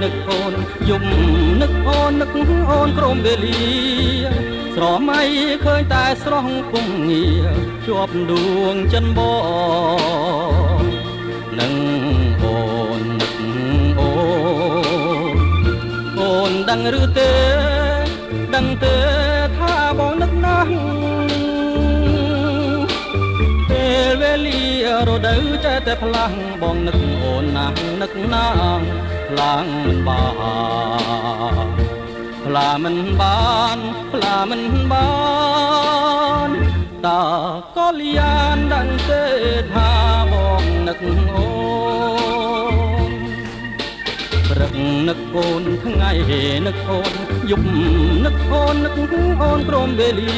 នឹកអូនយំនឹកអូនក្រមវេលាស្រមៃឃើញតែស្រស់គុំងារជាប់ដួងចិនបងនឹងអូននឹកអូនដឹងឬទេដឹងទេថាបងនឹកណាស់ពេលវេលារដូវចេះតែផ្លាំងបងនឹកអូនណាស់នឹកណាស់ផ្លាំងមិនបានផ្លាមិនបានតើក៏លៀនដឹងទេថាបងនឹកអូនព្រឹកនឹកអូនថ្ងៃនឹកអូនយប់នឹកអូនក្រមវេលា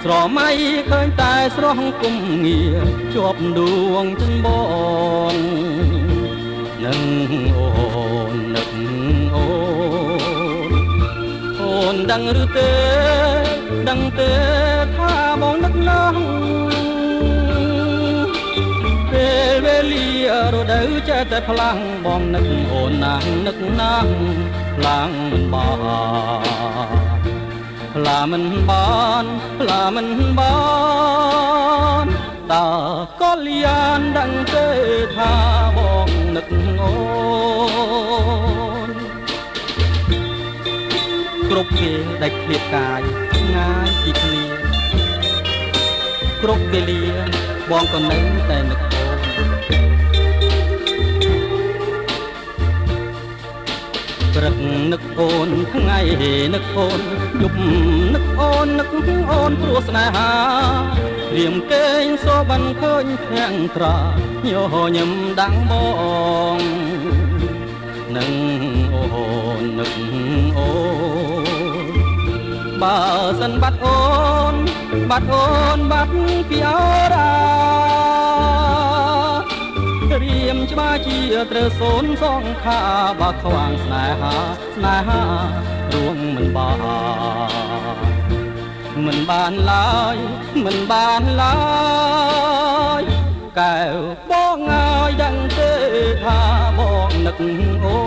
ស្រមៃឃើញតែស្រស់គុំងារជាប់ដួងចិនបងនឹងអូននឹកអូនដឹងឬទេដឹងទេថាបងនឹកណាស់ពេលវេលារដូវចេះតែផ្លាំងបងនឹកអូនណាស់ផ្លាំងមិនបានតើក៏លៀនដឹងទេថាបងនឹកអូនគ្រប់គេដែលឃ្លាតកាយងាយពីគ្នាគ្រប់វេលាបងក៏នៅតែនឹកអូនព្រឹកនឹកអូនថ្ងៃនឹកអូនយប់នឹកអូនព្រោះស្នេហារៀមកេងសបានឃើញធាំងត្រាញញឹមដាំងបងនឹងអូននឹកអូនបើសិនបាត់អូនបាត់ពីអរារៀមច្បាស់ជាត្រូវសូនសងខាបើខ្វាងស្នេហារួងមិនបានឡើយកែវបងឲ្យដឹងទេថាបងនឹកអូ